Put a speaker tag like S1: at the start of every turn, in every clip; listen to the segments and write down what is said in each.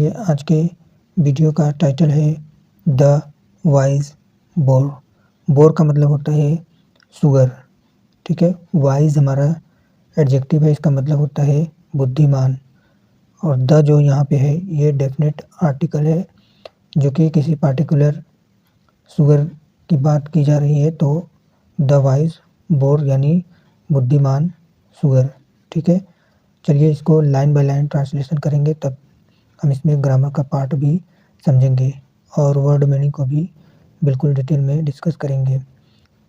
S1: चलिए आज के वीडियो का टाइटल है द वाइज बोर। बोर का मतलब होता है सुअर, ठीक है। वाइज हमारा एडजेक्टिव है, इसका मतलब होता है बुद्धिमान। और द जो यहाँ पे है ये डेफिनेट आर्टिकल है जो कि किसी पार्टिकुलर सुअर की बात की जा रही है, तो द वाइज बोर यानी बुद्धिमान सुअर, ठीक है। चलिए इसको लाइन बाय लाइन ट्रांसलेशन करेंगे, तब हम इसमें ग्रामर का पार्ट भी समझेंगे और वर्ड मीनिंग को भी बिल्कुल डिटेल में डिस्कस करेंगे।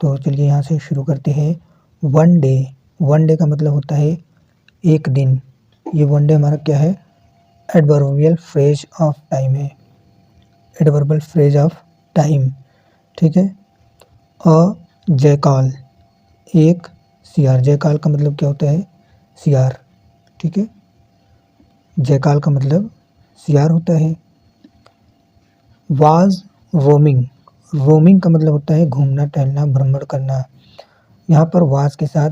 S1: तो चलिए यहाँ से शुरू करते हैं। वन डे, वन डे का मतलब होता है एक दिन। ये वन डे हमारा क्या है? एडवर्बियल फ्रेज ऑफ टाइम है, एडवर्बियल फ्रेज ऑफ टाइम, ठीक है। अ जयकाल, एक सियार। जयकाल का मतलब क्या होता है? सियार, ठीक है। जयकाल का मतलब सियार होता है। वाज रोमिंग, रोमिंग का मतलब होता है घूमना टहलना भ्रमण करना। यहाँ पर वाज के साथ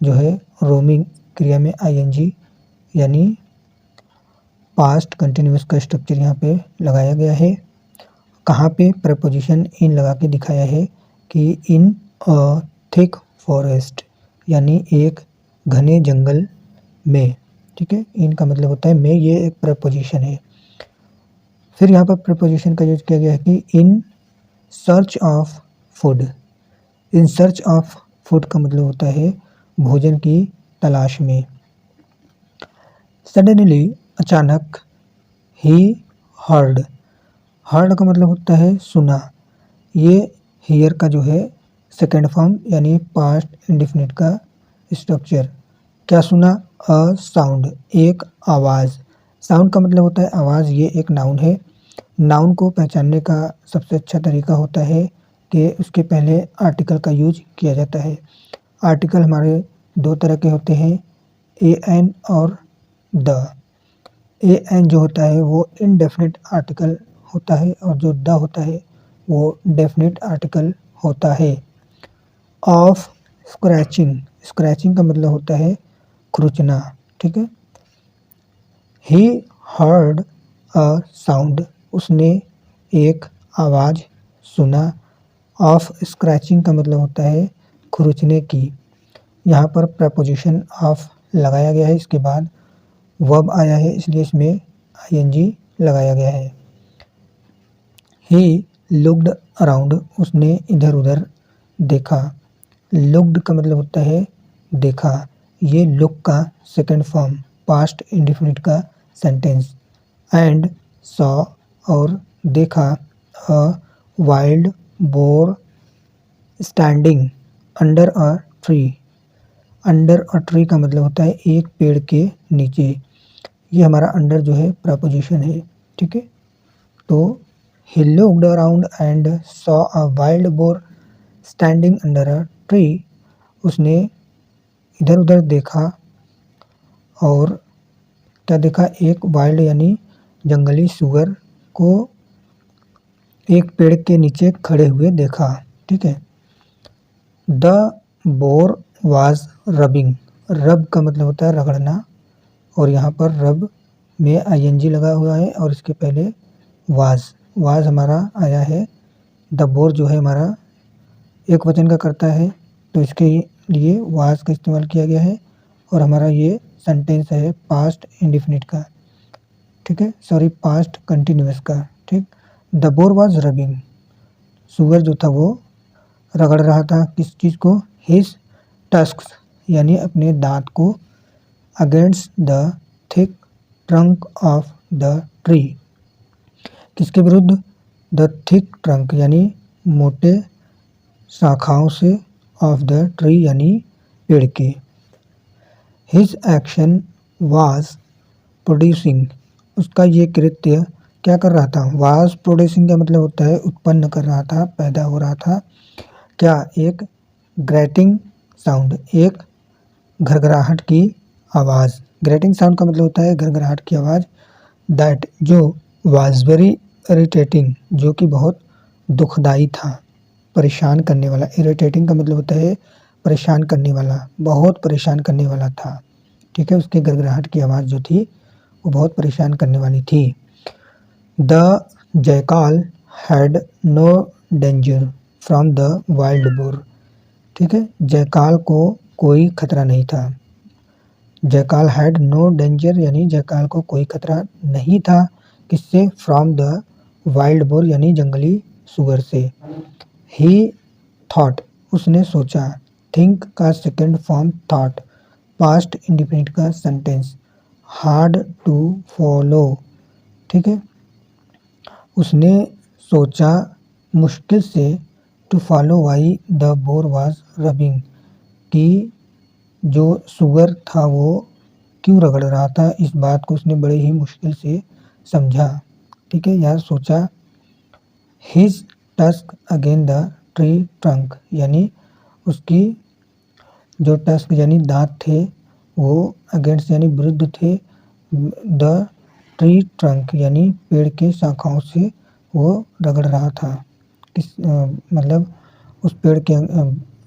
S1: जो है रोमिंग क्रिया में आईएनजी यानी पास्ट कंटिन्यूअस का स्ट्रक्चर यहाँ पे लगाया गया है। कहाँ पे? प्रपोजिशन इन लगा के दिखाया है कि इन अ थिक फॉरेस्ट यानी एक घने जंगल में, ठीक है। इनका मतलब होता है में, ये एक प्रपोजिशन है। फिर यहाँ पर प्रपोजिशन का यूज किया गया है कि in search of food. In search of food का मतलब होता है भोजन की तलाश में। सडनली, अचानक। ही हर्ड, हर्ड का मतलब होता है सुना। ये हियर का जो है सेकेंड फॉर्म यानी पास्ट इंडेफिनिट का स्ट्रक्चर। क्या सुना? अ साउंड, एक आवाज़। साउंड का मतलब होता है आवाज़, ये एक नाउन है। नाउन को पहचानने का सबसे अच्छा तरीका होता है कि उसके पहले आर्टिकल का यूज किया जाता है। आर्टिकल हमारे दो तरह के होते हैं, ए एन और द। ए एन जो होता है वो इनडेफिनिट आर्टिकल होता है और जो द होता है वो डेफिनिट आर्टिकल होता है। ऑफ स्क्रैचिंग, स्क्रैचिंग का मतलब होता है खुरचना, ठीक है। ही हर्ड अ साउंड, उसने एक आवाज़ सुना। ऑफ स्क्रैचिंग का मतलब होता है खुरचने की। यहाँ पर प्रपोजिशन ऑफ लगाया गया है, इसके बाद वर्ब आया है, इसलिए इसमें आईएनजी लगाया गया है। ही लुक्ड अराउंड, उसने इधर उधर देखा। लुक्ड का मतलब होता है देखा। ये लुक का सेकंड फॉर्म पास्ट इंडेफिनिट का सेंटेंस। एंड सॉ, और देखा, a wild boar standing under a tree. Under a tree का मतलब होता है एक पेड़ के नीचे। ये हमारा अंडर जो है प्रपोजिशन है, ठीक है। तो he looked around and saw a wild boar standing under a tree। उसने इधर उधर देखा और क्या देखा? एक वाइल्ड यानी जंगली सुअर को एक पेड़ के नीचे खड़े हुए देखा, ठीक है। द बोर वाज रबिंग, रब का मतलब होता है रगड़ना और यहाँ पर रब में आईएनजी लगा हुआ है और इसके पहले वाज, वाज हमारा आया है। द बोर जो है हमारा एक वचन का करता है, तो इसके लिए वाज का इस्तेमाल किया गया है और हमारा ये सेंटेंस है पास्ट इंडेफिनिट का, ठीक है, सॉरी पास्ट कंटिन्यूअस का, ठीक। द बोर वाज रबिंग, सुअर जो था वो रगड़ रहा था किस चीज़ को? हिज टस्क्स यानी अपने दांत को, against the thick trunk of the tree. किसके विरुद्ध? द थिक ट्रंक यानी मोटे शाखाओं से, ऑफ द ट्री यानी पेड़ के। हिज एक्शन वाज प्रोड्यूसिंग, उसका ये कृत्य क्या कर रहा था? वाज प्रोड्यूसिंग का मतलब होता है उत्पन्न कर रहा था, पैदा हो रहा था। क्या? एक ग्रेटिंग साउंड, एक घरघराहट की आवाज़। ग्रेटिंग साउंड का मतलब होता है घरघराहट की आवाज़। दैट जो वाज वेरी इरिटेटिंग, जो कि बहुत दुखदाई था, परेशान करने वाला। इरिटेटिंग का मतलब होता है परेशान करने वाला, बहुत परेशान करने वाला था, ठीक है। उसकी गड़गड़ाहट की आवाज़ जो थी वो बहुत परेशान करने वाली थी। The jackal had no danger from the wild boar. ठीक है, जयकाल को कोई खतरा नहीं था। जयकाल हैड नो डेंजर यानी जयकाल को कोई खतरा नहीं था। किससे? फ्रॉम द वाइल्ड बोर यानी जंगली सुअर से। ही थॉट उसने सोचा। थिंक का second form thought, past indefinite का सेंटेंस। Hard to follow. ठीक है, उसने सोचा मुश्किल से, to follow why the boar was rubbing, कि जो सुअर था वो क्यों रगड़ रहा था, इस बात को उसने बड़े ही मुश्किल से समझा। ठीक है, यह सोचा। His tusk again the tree trunk यानी उसकी जो टस्क यानी दांत थे वो अगेंस्ट यानी विरुद्ध थे द ट्री ट्रंक यानी पेड़ के शाखाओं से वो रगड़ रहा था। मतलब उस पेड़ के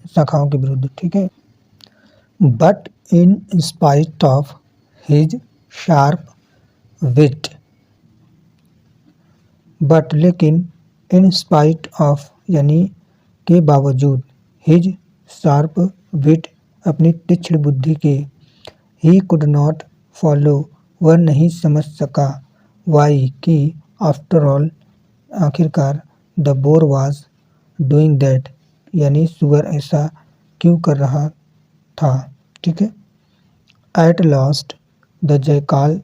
S1: शाखाओं के विरुद्ध। ठीक है, but in spite of his sharp wit, but लेकिन, इन स्पाइट ऑफ यानी के बावजूद, हिज शार्प विट अपनी तीक्ष्ण बुद्धि के, ही कुड नॉट फॉलो वह नहीं समझ सका, वाई कि, आफ्टर ऑल आखिरकार, the boar was doing that यानी सुअर ऐसा क्यों कर रहा था। ठीक है, at last the jackal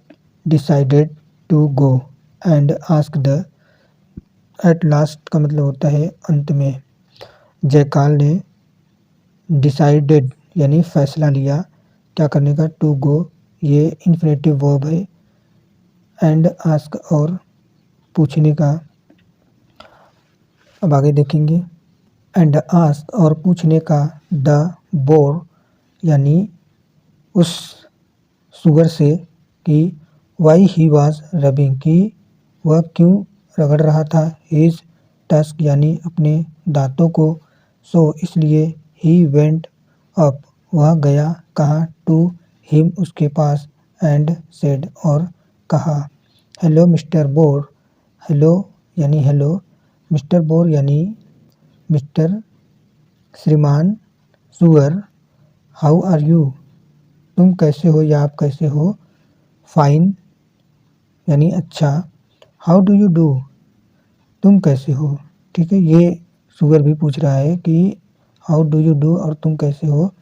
S1: decided to go and ask the, at last का मतलब होता है अंत में। जयकाल ने डिसाइडेड यानी फैसला लिया क्या करने का, टू गो ये इन्फिनेटिव वर्ब है, एंड आस्क और पूछने का, अब आगे देखेंगे। एंड आस्क और पूछने का, द बोर यानी उस सुअर से, कि वाई ही वाज रबिंग कि वह क्यों रगड़ रहा था, हिज टस्क यानी अपने दांतों को, सो इसलिए, ही वेंट अप वह गया कहाँ, टू हिम उसके पास, एंड सेड और कहा, हेलो मिस्टर बोर, हेलो यानी हेलो, मिस्टर बोर यानी मिस्टर श्रीमान सुअर, हाउ आर यू तुम कैसे हो या आप कैसे हो, फाइन यानी अच्छा, हाउ डू यू डू तुम कैसे हो। ठीक है, ये सुअर भी पूछ रहा है कि हाउ डू यू डू और तुम कैसे हो।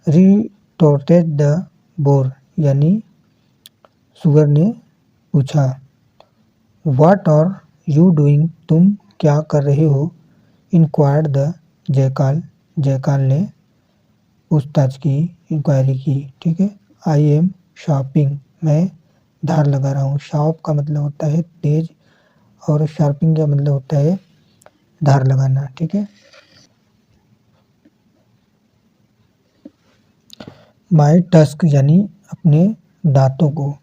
S1: रिटोर्टेड द बोर यानी सुअर ने पूछा। व्हाट आर यू डूइंग तुम क्या कर रहे हो, इंक्वायर्ड द जयकाल जयकाल ने पूछताछ की, इंक्वायरी की। ठीक है, आई एम शॉपिंग मैं धार लगा रहा हूँ। शॉप का मतलब होता है तेज और शार्पिंग का मतलब होता है धार लगाना। ठीक है, माई टस्क यानी अपने दांतों को,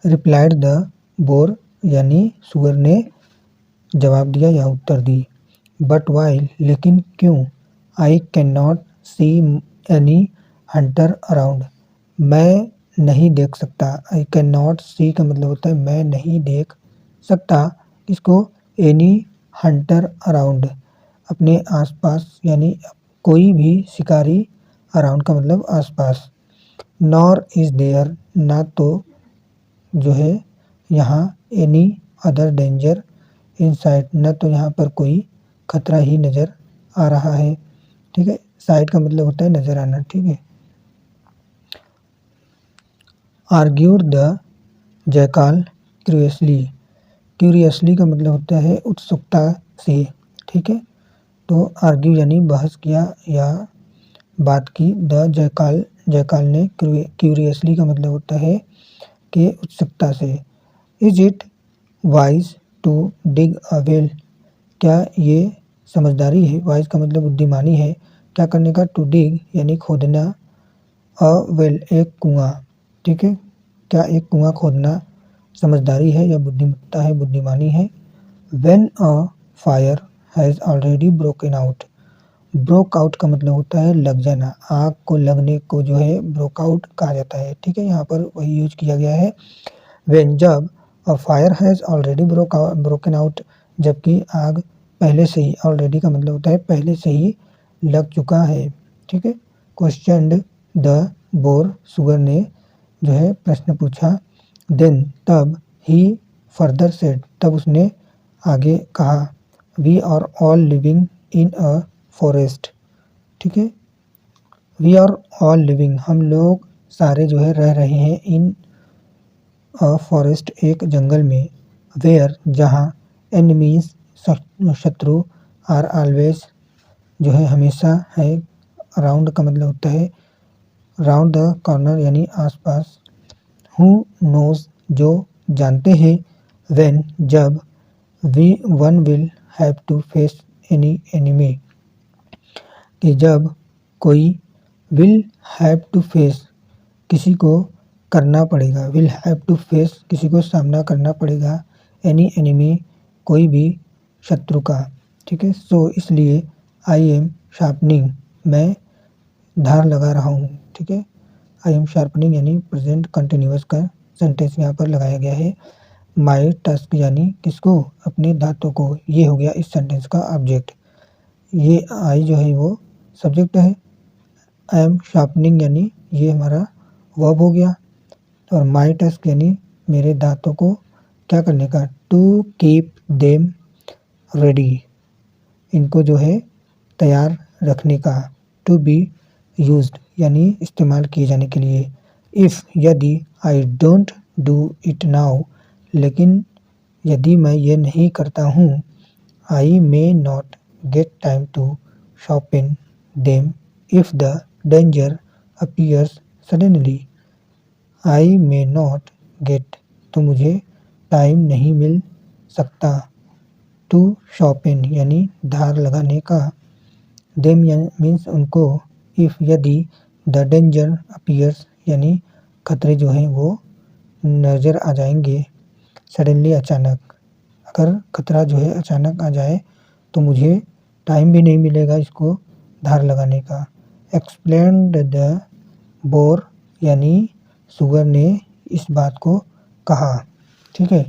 S1: रिप्लाइड द बोर यानी सुअर ने जवाब दिया या उत्तर दी। बट वाई लेकिन क्यों, I can not see any Hunter around मैं नहीं देख सकता, आई कैन नॉट सी का मतलब होता है मैं नहीं देख सकता, इसको, एनी हंटर अराउंड अपने आसपास यानी कोई भी शिकारी, अराउंड का मतलब आसपास। नॉर इज देयर ना तो जो है यहाँ, any other danger in site न तो यहाँ पर कोई खतरा ही नज़र आ रहा है। ठीक है, साइट का मतलब होता है नज़र आना। ठीक है, आर्ग्यूड द जयकाल क्यूरियसली, क्यूरियसली का मतलब होता है उत्सुकता से। ठीक है, तो आर्ग्यू यानी बहस किया या बात की। द जयकाल जयकाल ने क्यूरियसली का मतलब होता है कि उत्सुकता से। Is it wise to dig a well क्या ये समझदारी है, वाइज का मतलब बुद्धिमानी है, क्या करने का, टू डिग यानी खोदना, अ वेल एक कुआं। ठीक है, क्या एक कुआं खोदना समझदारी है या बुद्धिमत्ता है, बुद्धिमानी है। When a fire has already broken out, broke out का मतलब होता है लग जाना, आग को लगने को जो है ब्रोक आउट कहा जाता है। ठीक है, यहाँ पर वही यूज किया गया है। व्हेन जब a fire has already broken out, जबकि आग पहले से ही, ऑलरेडी का मतलब होता है पहले से ही लग चुका है। ठीक है। क्वेश्चनड द बोर, सुअर ने जो है प्रश्न पूछा। देन तब, ही फर्दर सेड, तब उसने आगे कहा, we are all living in a forest. ठीक है। वी आर ऑल लिविंग, हम लोग सारे जो है रह रहे हैं, इन अ फॉरेस्ट, एक जंगल में, वेयर, जहाँ, एनिमीज, शत्रु, आर ऑलवेज, जो है हमेशा है, अराउंड का मतलब होता है राउंड द कॉर्नर यानी आसपास, हु नोज, जो जानते हैं, व्हेन, जब, we one will have to face any enemy, कि जब कोई, विल हैव टू फेस, किसी को करना पड़ेगा, विल हैव टू फेस, किसी को सामना करना पड़ेगा, एनी एनिमी, कोई भी शत्रु का। ठीक है। सो इसलिए, आई एम शार्पनिंग, मैं धार लगा रहा हूँ। ठीक है। आई एम शार्पनिंग यानी प्रेजेंट कंटिन्यूअस का सेंटेंस यहाँ पर लगाया गया है। माई टस्क यानी किसको, अपने दांतों को, ये हो गया इस सेंटेंस का ऑब्जेक्ट। ये आई जो है वो सब्जेक्ट है। आई एम शार्पनिंग यानी ये हमारा वर्ब हो गया, और माई टस्क यानी मेरे दांतों को क्या करने का, टू कीप देम रेडी, इनको जो है तैयार रखने का, टू बी यूज्ड यानी इस्तेमाल किए जाने के लिए। इफ़, यदि, I don't do it now, लेकिन यदि मैं ये नहीं करता हूँ, I may not get time to sharpen them if the danger appears suddenly. I may not get, तो मुझे टाइम नहीं मिल सकता, टू शॉपिंग यानी धार लगाने का, देम मीन्स उनको, इफ़ यदि, द डेंजर अपीयर्स यानी खतरे जो हैं वो नज़र आ जाएंगे, सडनली अचानक, अगर खतरा जो है अचानक आ जाए तो मुझे टाइम भी नहीं मिलेगा इसको धार लगाने का। एक्सप्लेन्ड द बोर यानी सुअर ने इस बात को कहा। ठीक है।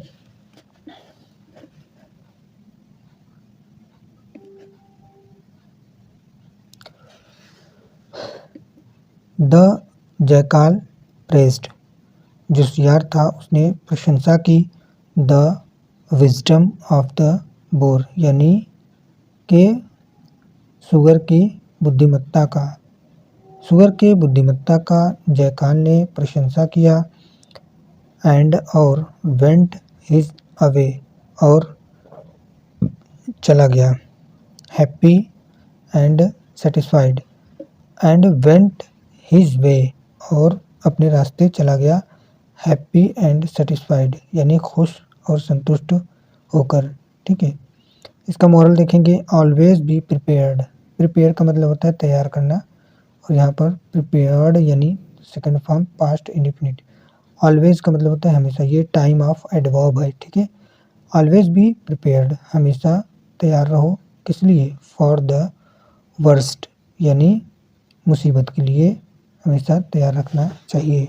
S1: द जयकाल प्रेस्ड, जो सियार था उसने प्रशंसा की, the wisdom of the bore यानी के सुअर की बुद्धिमत्ता का, सुअर के बुद्धिमत्ता का जयकाल ने प्रशंसा किया। एंड और, वेंट हिज अवे, और चला गया, happy and satisfied, and went his way, और अपने रास्ते चला गया, हैप्पी एंड सेटिस्फाइड यानी खुश और संतुष्ट होकर। ठीक है। इसका मॉरल देखेंगे, ऑलवेज बी प्रिपेयर्ड, प्रिपेयर का मतलब होता है तैयार करना, और यहाँ पर प्रिपेयर्ड यानी second form past indefinite. Always का मतलब होता है हमेशा, ये टाइम ऑफ एडवर्ब है। ठीक है। ऑलवेज बी प्रिपेयर्ड, हमेशा तैयार रहो, किस लिए, फॉर द वर्स्ट यानी मुसीबत के लिए हमेशा तैयार रखना चाहिए।